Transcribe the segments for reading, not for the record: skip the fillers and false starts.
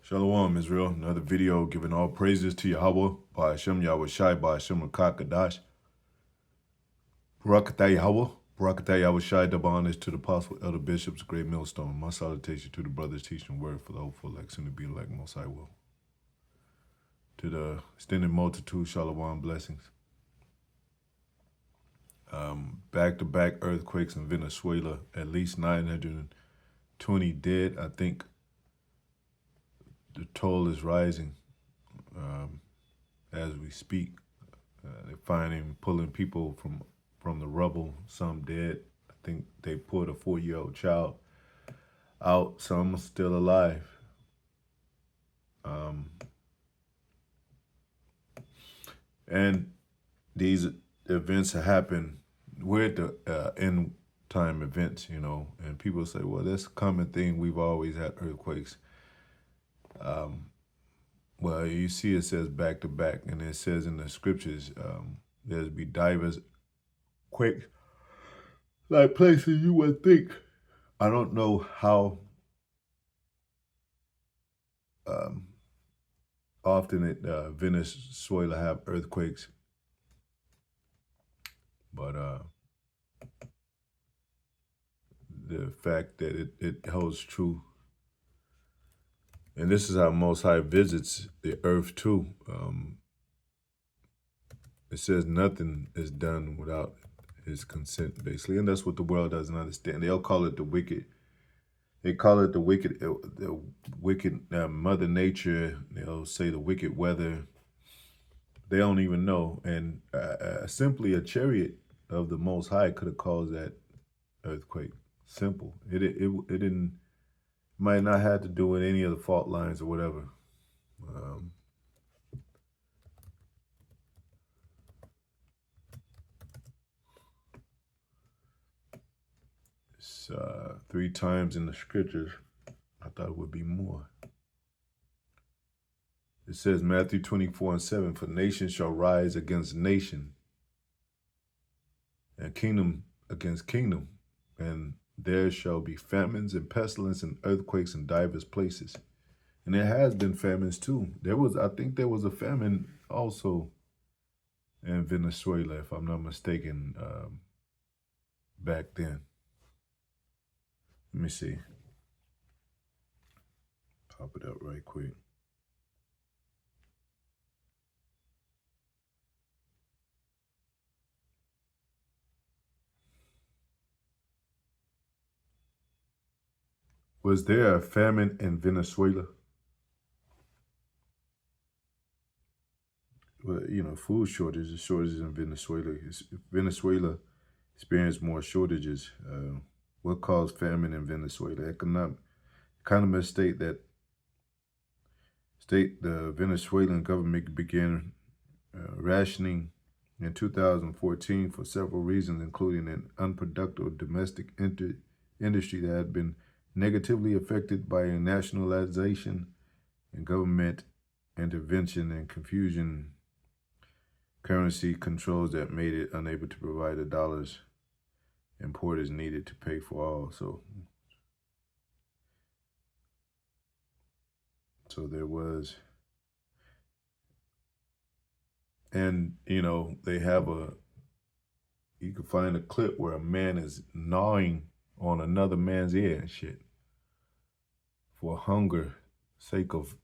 Shalom, Israel. Another video giving all praises to Yahweh, by Hashem Yahweh Shai, by Hashem Kadash. Barakatah Yahweh, Barakatah Yahweh Shai, double honors to the apostle, elder bishops, great millstone. My salutation to the brothers teaching word for the hopeful election to be elect most high will. To the extended multitude, shalom, blessings. Back-to-back earthquakes in Venezuela, at least 920 dead. I think the toll is rising as we speak. They're finding, pulling people from the rubble, some dead. I think they pulled a 4-year-old child out. Some are still alive. And these events happen. We're at the end time events, you know, and people say, well, that's a common thing. We've always had earthquakes. Well, you see it says back to back, and it says in the scriptures, there's be divers quakes, like places you would think. I don't know how often Venezuela have earthquakes, but the fact that it holds true. And this is how Most High visits the earth too. It says nothing is done without his consent, basically. And that's what the world doesn't understand. They'll call it the wicked. They call it the wicked Mother Nature. They'll say the wicked weather. They don't even know. And simply a chariot of the Most High could have caused that earthquake. Simple. It didn't. Might not have to do with any of the fault lines or whatever. It's 3 times in the scriptures. I thought it would be more. It says Matthew 24:7, for nation shall rise against nation, and kingdom against kingdom, and there shall be famines and pestilence and earthquakes in divers places. And there has been famines too. I think there was a famine also in Venezuela, if I'm not mistaken, back then. Let me see. Pop it up right quick. Was there a famine in Venezuela? Well, you know, food shortages in Venezuela. Venezuela experienced more shortages. What caused famine in Venezuela? Economists state the Venezuelan government began rationing in 2014 for several reasons, including an unproductive domestic industry that had been negatively affected by nationalization and government intervention and confusion, currency controls that made it unable to provide the dollars importers needed to pay for all. So there was, and you know, they have you can find a clip where a man is gnawing on another man's ear and shit for hunger, sake of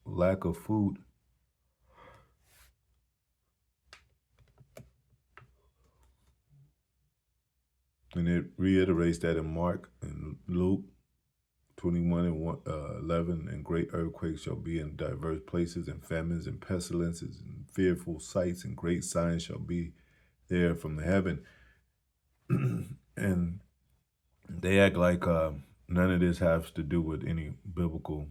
lack of food. And it reiterates that in Mark and Luke 21:11, and great earthquakes shall be in diverse places, and famines and pestilences and fearful sights, and great signs shall be there from the heaven. And they act like none of this has to do with any biblical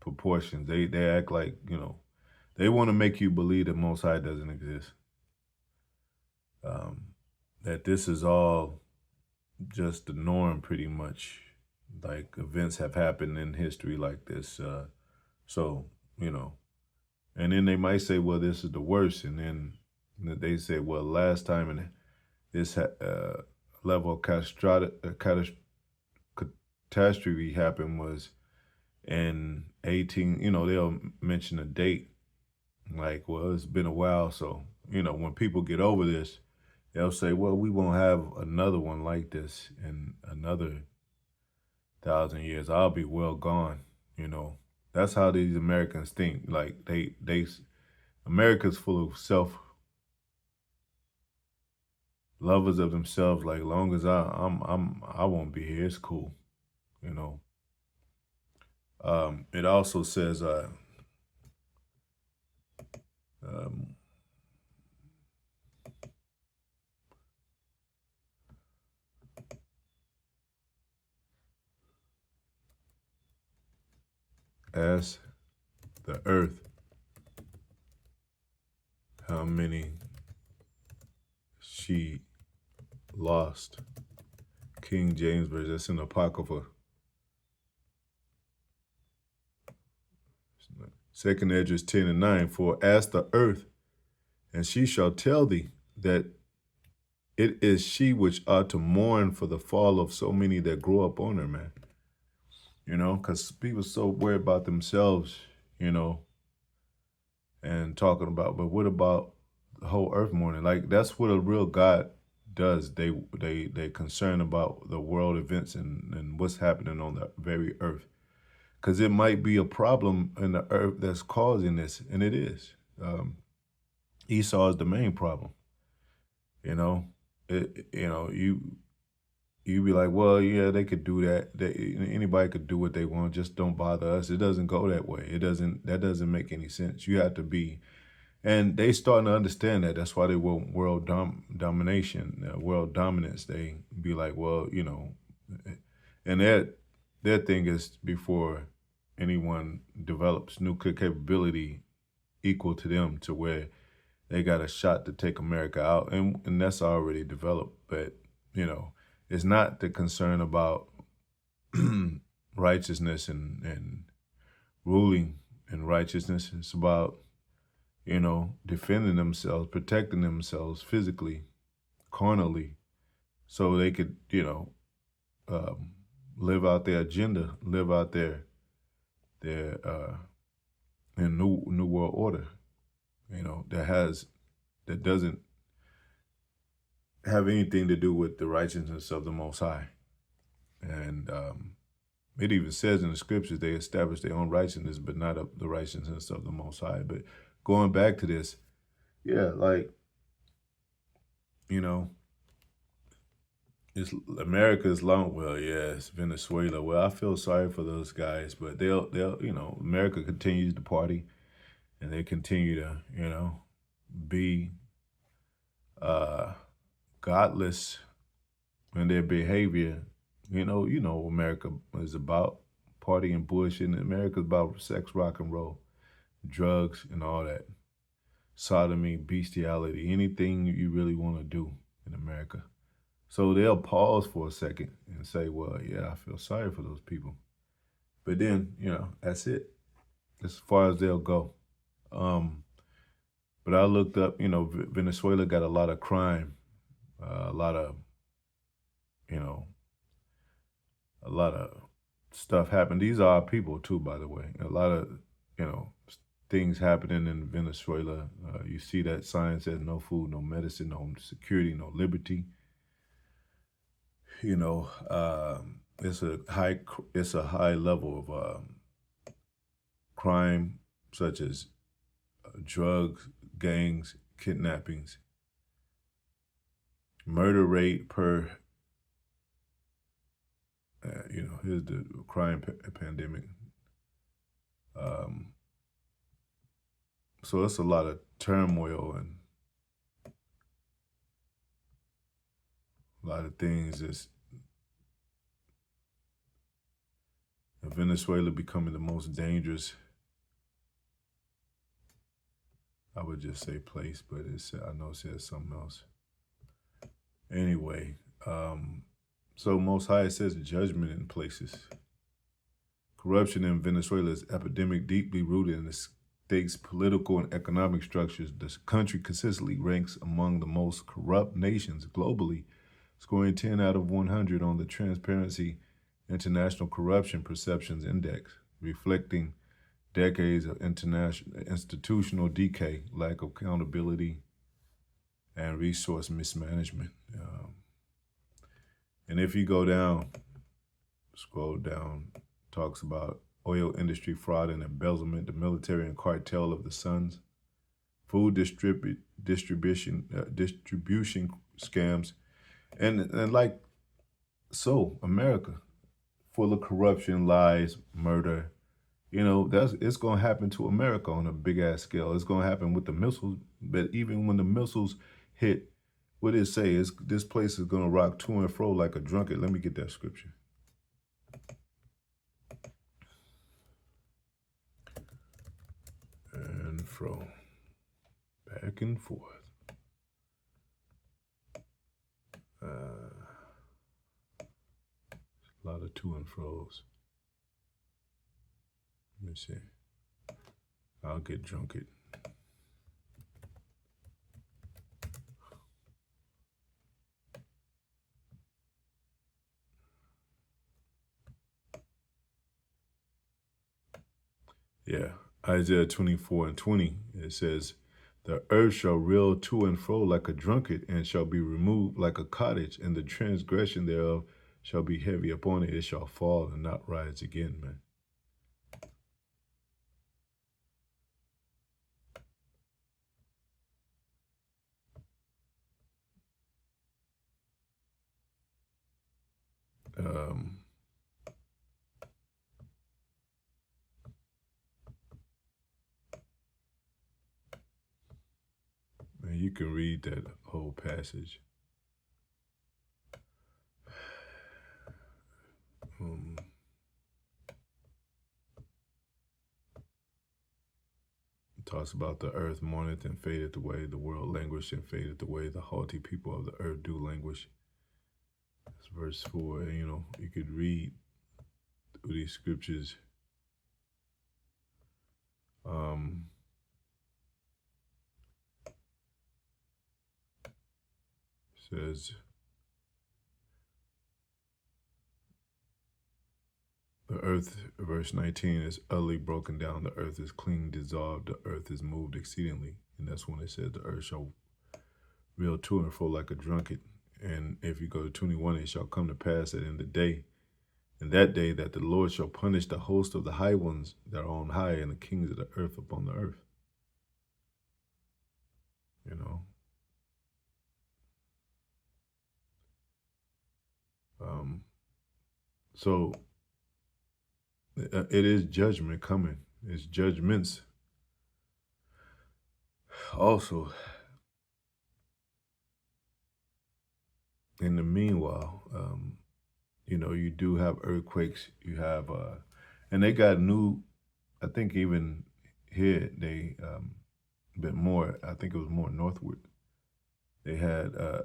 proportions. They act like, you know, they want to make you believe that Most High doesn't exist. That this is all just the norm, pretty much. Like, events have happened in history like this. So, you know, and then they might say, well, this is the worst. And then they say, well, last time in this level of catastrophe happened was in 18, they'll mention a date like, well, it's been a while. So, when people get over this, they'll say, well, we won't have another one like this in another 1,000 years. I'll be well gone. You know, that's how these Americans think. Like America's full of self lovers of themselves. Like, long as I won't be here, it's cool. You know. It also says, um, ask the earth how many she lost. King James Version, that's in the Apocrypha. Second Esdras 10:9, for ask the earth, and she shall tell thee that it is she which ought to mourn for the fall of so many that grow up on her, man. Because people so worried about themselves, and talking about, but what about the whole earth mourning? Like, that's what a real God does. They concern about the world events and what's happening on the very earth. Because it might be a problem in the earth that's causing this, and it is. Esau is the main problem. You know, you be like, well, yeah, they could do that. Anybody could do what they want. Just don't bother us. It doesn't go that way. That doesn't make any sense. You have to be, and they starting to understand that. That's why they want world domination, world dominance. They be like, well, and their thing is before anyone develops nuclear capability equal to them, to where they got a shot to take America out, and that's already developed. But it's not the concern about righteousness and ruling in righteousness. It's about defending themselves, protecting themselves physically, carnally, so they could live out their agenda, live out their new world order. That doesn't have anything to do with the righteousness of the Most High. And it even says in the scriptures they establish their own righteousness, but not of the righteousness of the Most High. But going back to this, yeah, like, it's America's long. Well, yeah, it's Venezuela. Well, I feel sorry for those guys, but they'll America continues to party, and they continue to be godless in their behavior. America is about party and bullshit, and America's about sex, rock and roll, drugs, and all that. Sodomy, bestiality, anything you really want to do in America. So they'll pause for a second and say, well, yeah, I feel sorry for those people. But then, that's it. As far as they'll go. But I looked up, Venezuela got a lot of crime, a lot of stuff happened. These are our people too, by the way. A lot of, things happening in Venezuela. You see that sign says no food, no medicine, no security, no liberty. It's a high level of crime, such as drugs, gangs, kidnappings, murder rate per. Here's the crime pandemic. So it's a lot of turmoil and a lot of things. Venezuela becoming the most dangerous, I would just say, place, but I know it says something else. Anyway, so Most High says judgment in places. Corruption in Venezuela is epidemic, deeply rooted in the state's political and economic structures. The country consistently ranks among the most corrupt nations globally, scoring 10 out of 100 on the Transparency International Corruption Perceptions Index, reflecting decades of international institutional decay, lack of accountability, and resource mismanagement. And if you go down, scroll down, talks about oil industry fraud and embezzlement, the military and cartel of the sons, food distribution scams, and like so America, full of corruption, lies, murder. You know, it's gonna happen to America on a big ass scale. It's gonna happen with the missiles, but even when the missiles hit, what did it say? Is this place is gonna rock to and fro like a drunkard. Let me get that scripture. And fro, back and forth. A lot of to and fro's. Let me see. I'll get drunkard. Yeah, Isaiah 24:20, it says, the earth shall reel to and fro like a drunkard, and shall be removed like a cottage, and the transgression thereof shall be heavy upon it. It shall fall and not rise again, man. And you can read that whole passage. It talks about the earth mourneth and fadeth away, the world languish and fadeth away, the haughty people of the earth do languish. That's verse 4. And, you know, you could read through these scriptures. Says, the earth, verse 19, is utterly broken down. The earth is clean, dissolved. The earth is moved exceedingly. And that's when it says the earth shall reel to and fro like a drunkard. And if you go to 21, it shall come to pass that in that day that the Lord shall punish the host of the high ones that are on high, and the kings of the earth upon the earth. You know. So it is judgment coming. It's judgments. Also, in the meanwhile, you know, you do have earthquakes. You have, and they got new, I think even here, they, a bit more, I think it was more northward. They had a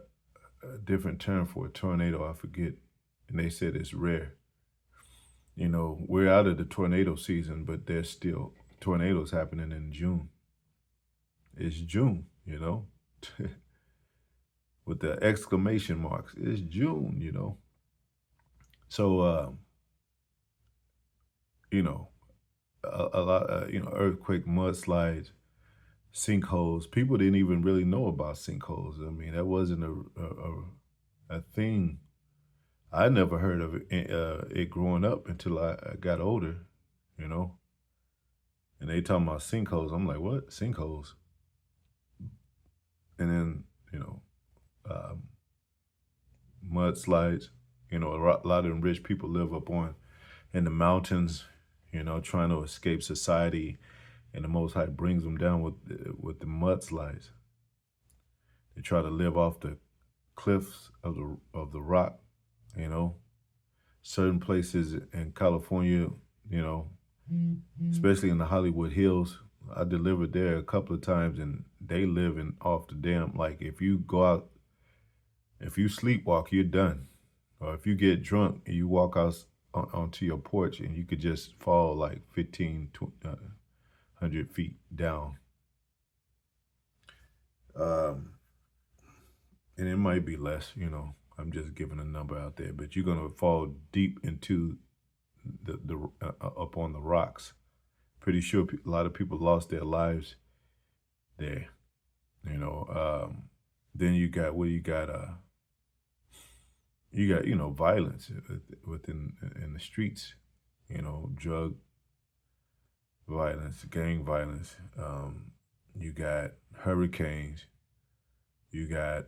different term for a tornado, I forget. And they said it's rare. You know, we're out of the tornado season, but there's still tornadoes happening in June. It's June, you know, with the exclamation marks. It's June, you know. So, you know, a lot, you know, earthquake, mudslides, sinkholes. People didn't even really know about sinkholes. I mean, that wasn't a thing. I never heard of it growing up until I got older, you know. And they talking about sinkholes. I'm like, what? Sinkholes? And then, you know, mudslides. You know, a lot of them rich people live up on in the mountains, you know, trying to escape society, and the Most High brings them down with the mudslides. They try to live off the cliffs of the rock, you know. Certain places in California, you know, especially in the Hollywood Hills. I delivered there a couple of times, and they living off the damn. Like, if you go out, if you sleepwalk, you're done. Or if you get drunk and you walk out onto your porch, and you could just fall like 1,500 feet down. And it might be less, you know. I'm just giving a number out there, but you're gonna fall deep into the up on the rocks. Pretty sure a lot of people lost their lives there. You know, then you got where you got violence within in the streets. Drug violence, gang violence. You got hurricanes. You got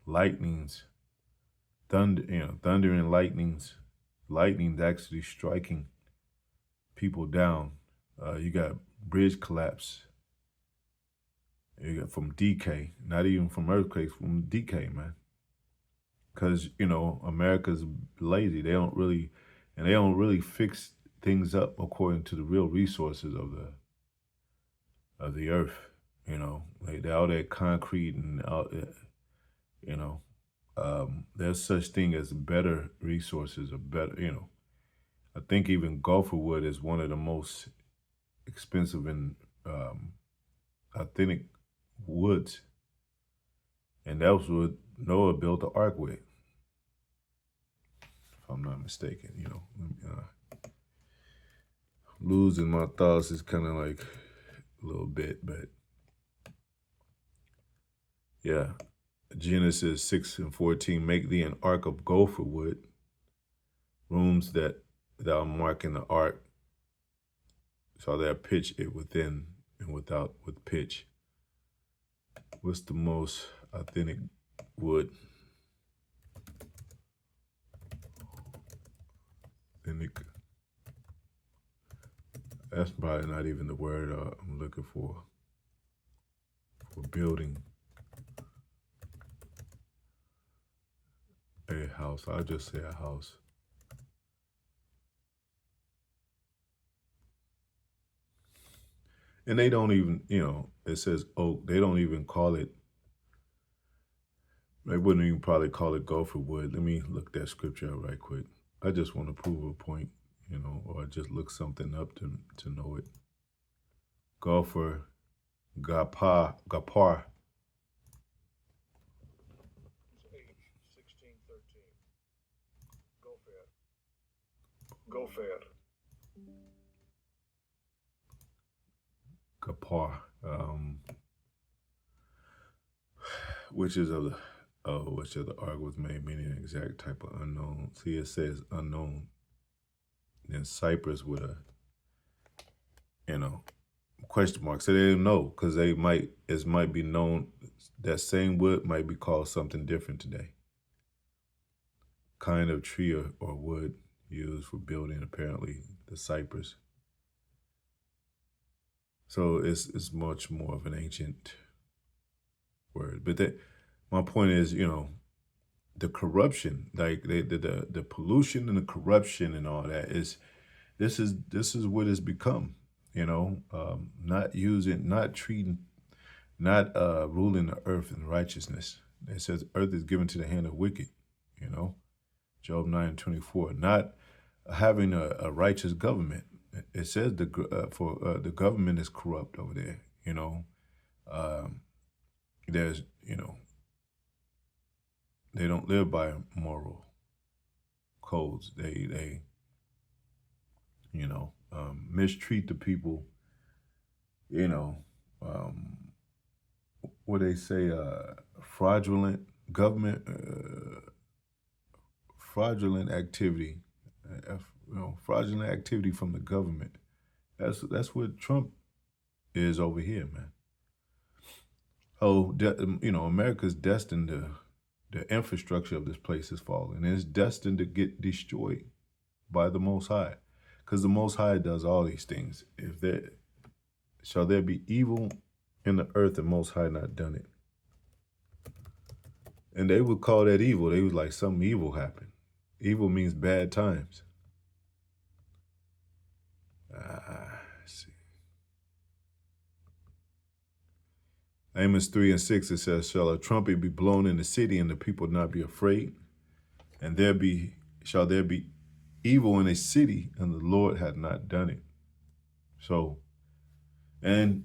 lightnings, thunder. Thunder and lightnings. Lightning actually striking people down. You got bridge collapse. You got from decay, not even from earthquakes, from decay, man. Because America's lazy. They don't really fix things up according to the real resources of the earth. Like all that concrete and all, you know, there's such thing as better resources or better. I think even gopher wood is one of the most expensive and authentic woods, and that was what Noah built the ark with, if I'm not mistaken. Losing my thoughts is kind of like a little bit, but yeah. Genesis 6:14, make thee an ark of gopher wood, rooms that thou mark in the ark, so that pitch it within and without with pitch. What's the most authentic wood? Authentic. That's probably not even the word I'm looking for building a house. I'll just say a house. And they don't even, it says oak. They don't even call it, they wouldn't even probably call it gopher wood. Let me look that scripture up right quick. I just want to prove a point, or just look something up to know it. Gopher, gapar. 16:13. Gopher. Gapar, which is of which of the ark was made, meaning an exact type of unknown. See, it says unknown. Then Cypress with a, question mark. So they didn't know, because it might be known, that same wood might be called something different today. Kind of tree or wood used for building, apparently, the cypress. So it's much more of an ancient word. But my point is, the corruption, like the pollution and the corruption and all that this is what it's become. Not ruling the earth in righteousness. It says earth is given to the hand of wicked. Job 9:24. Not having a righteous government. It says the government is corrupt over there. There's they don't live by moral codes. They mistreat the people. What they say, fraudulent government, fraudulent activity, fraudulent activity from the government. That's what Trump is over here, man. Oh, America's destined to, the infrastructure of this place is falling, and it's destined to get destroyed by the Most High, because the Most High does all these things. Shall there be evil in the earth, the Most High not done it? And they would call that evil. They was like, something evil happened. Evil means bad times. Let's see. Amos 3:6, it says, shall a trumpet be blown in the city, and the people not be afraid? And shall there be evil in a city, and the Lord had not done it? So, and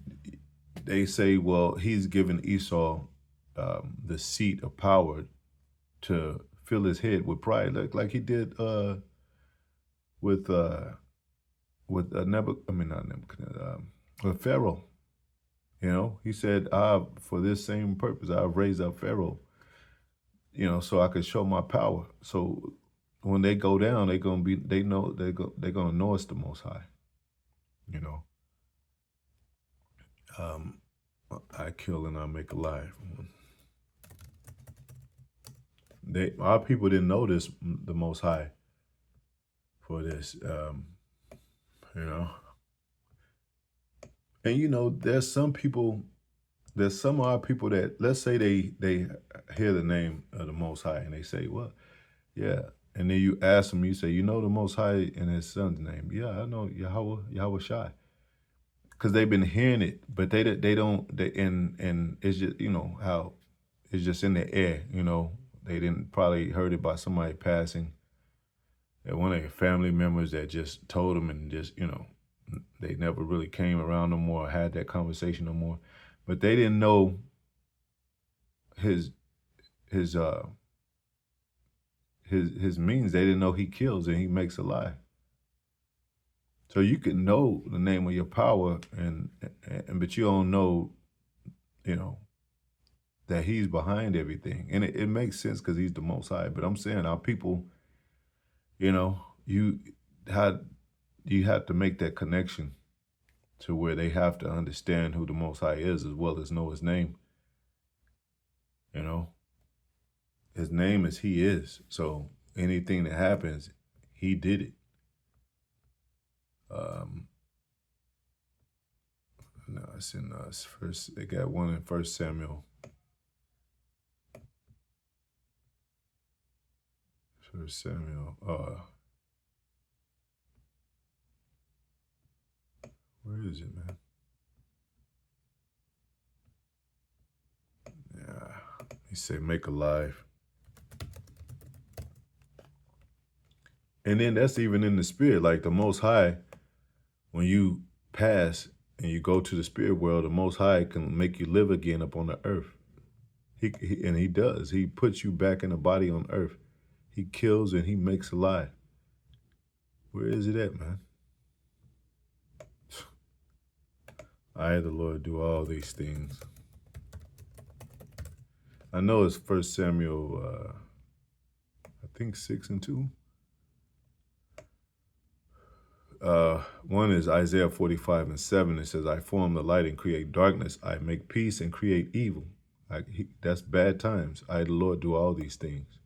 they say, well, he's given Esau the seat of power to fill his head with pride, like he did with not Nebuchadnezzar, with Pharaoh. You know, he said, for this same purpose, I've raised up Pharaoh, so I could show my power. So when they go down, they're gonna know it's the Most High. You know, um, I kill and I make alive. Our people didn't know this, the Most High, for this. You know, and there's some people. There's some of our people that, let's say they hear the name of the Most High and they say, "Well, yeah," and then you ask them, you say, "You know the Most High and His Son's name?" "Yeah, I know Yahweh Shai," because they've been hearing it, but they don't. And it's just how it's just in the air. They didn't probably heard it by somebody passing, that one of their family members that just told them, and just they never really came around no more, or had that conversation no more, but they didn't know his his uh his means. They didn't know he kills and he makes alive. So you can know the name of your power, and but you don't know, you know, that he's behind everything. And it makes sense because he's the Most High. But I'm saying our people, you had you have to make that connection to where they have to understand who the Most High is, as well as know his name. You know, his name is He is. So anything that happens, he did it. No, it's in first. They got one in First Samuel. First Samuel. Where is it, man? Yeah, he said, "Make alive," and then that's even in the spirit. Like the Most High, when you pass and you go to the spirit world, the Most High can make you live again upon the earth. And he does. He puts you back in a body on earth. He kills and he makes alive. Where is it at, man? I, the Lord, do all these things. I know it's First Samuel, I think 6:2. One is Isaiah 45:7. It says, "I form the light and create darkness. I make peace and create evil." That's bad times. I, the Lord, do all these things.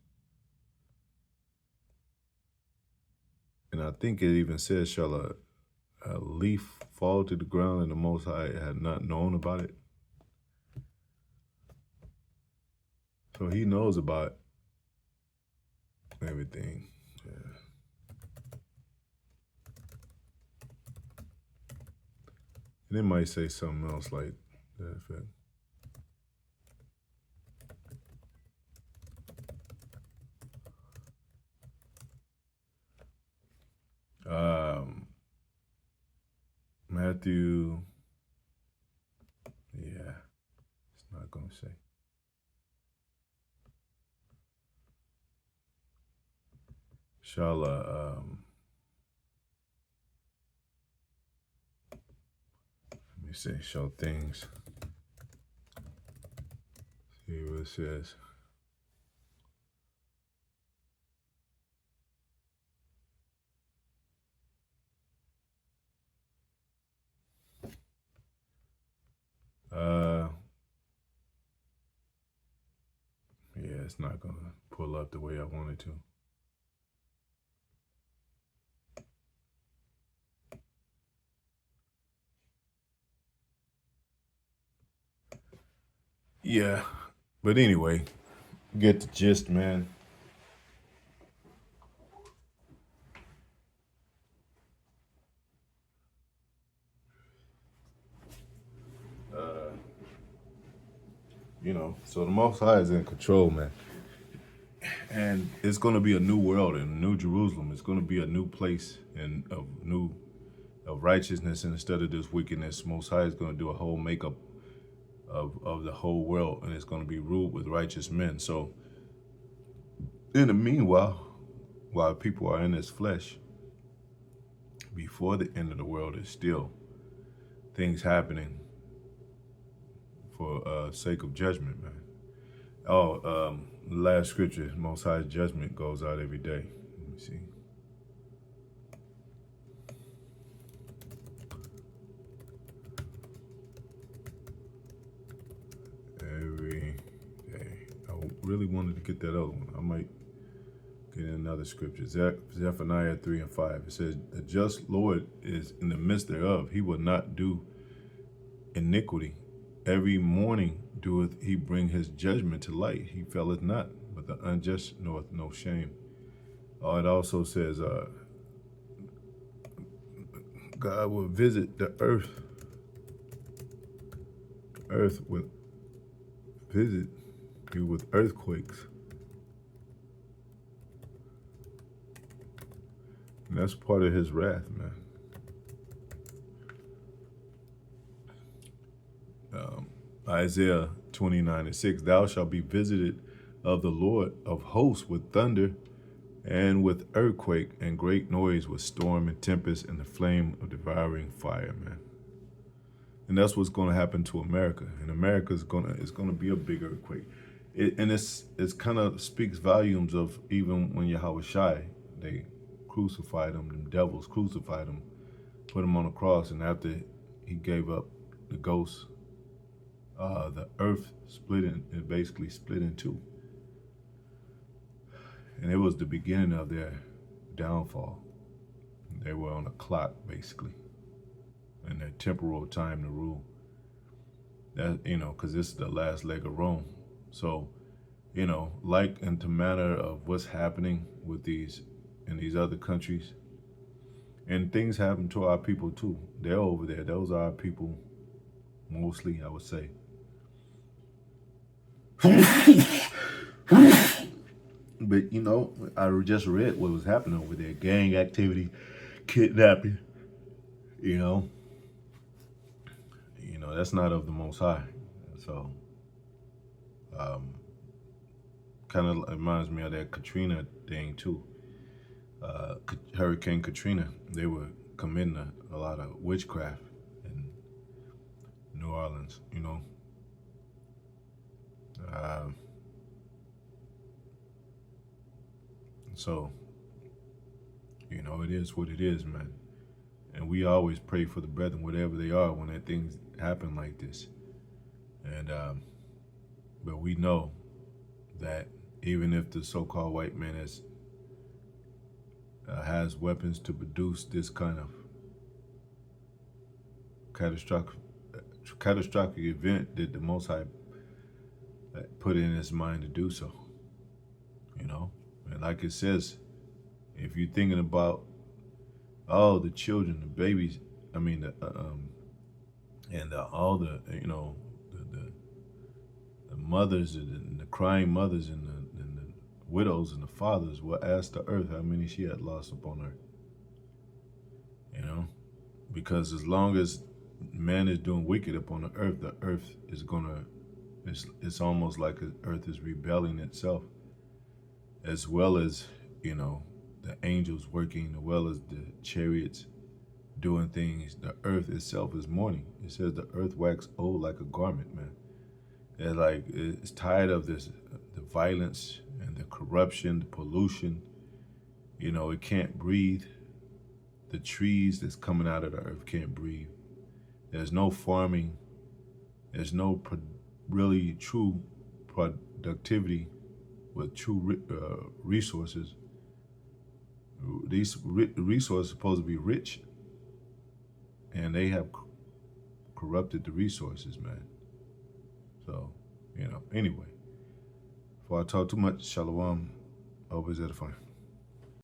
And I think it even says, "Shall a leaf fall to the ground and the Most High had not known about it?" So he knows about everything. Yeah. And it might say something else like that effect. Matthew, yeah, it's not going to say. Shall, let me say, shall things, see what it says. Yeah, it's not going to pull up the way I wanted to. Yeah, but anyway, get the gist, man. So the Most High is in control, man. And it's going to be a new world and a new Jerusalem. It's going to be a new place and of righteousness, and instead of this wickedness, Most High is going to do a whole makeup of the whole world, and it's going to be ruled with righteous men. So in the meanwhile, while people are in this flesh, before the end of the world, is still things happening for sake of judgment, man. Oh, last scripture, Most High's judgment goes out every day. Let me see. Every day. I really wanted to get that other one. I might get another scripture. Zephaniah 3 and 5. It says, the just Lord is in the midst thereof. He will not do iniquity. Every morning doeth he bring his judgment to light. He faileth not, but the unjust knoweth no shame. It also says, God will visit the earth with you with earthquakes. And that's part of his wrath, man. Isaiah 29 and 6, thou shalt be visited of the Lord of hosts with thunder and with earthquake and great noise, with storm and tempest and the flame of devouring fire, man. And that's what's going to happen to America. And America is going to be a big earthquake. It's kind of speaks volumes of even when Yahweh Shai, they crucified him, them devils crucified him, put him on a cross, and after he gave up the ghost, the earth it basically split in two. And it was the beginning of their downfall. They were on a clock, basically, and their temporal time to rule. That, because this is the last leg of Rome. So, like into manner of what's happening with in these other countries, and things happen to our people too. They're over there. Those are our people, mostly, I would say. But I just read what was happening over there: gang activity, kidnapping. That's not of the Most High. So, kind of reminds me of that Katrina thing too. Hurricane Katrina. They were committing a lot of witchcraft in New Orleans. So, it is what it is, man. And we always pray for the brethren, whatever they are, when that things happen like this. And but we know that even if the so-called white man has weapons to produce this kind of catastrophic event, that the Most High put in his mind to do so. And like it says, if you're thinking about all the children, the babies, and all the the mothers and the crying mothers and the widows and the fathers, will ask the earth how many she had lost upon earth. Because as long as man is doing wicked upon the earth is gonna, it's almost like the earth is rebelling itself, as well as the angels working, as well as the chariots doing things. The earth itself is mourning. It says the earth waxed old like a garment, man. It's tired of this, the violence and the corruption, the pollution. It can't breathe. The trees that's coming out of the earth can't breathe. There's no farming. There's no really true productivity with true resources. These resources are supposed to be rich, and they have corrupted the resources, man. So, anyway, before I talk too much, shalom, always edifying.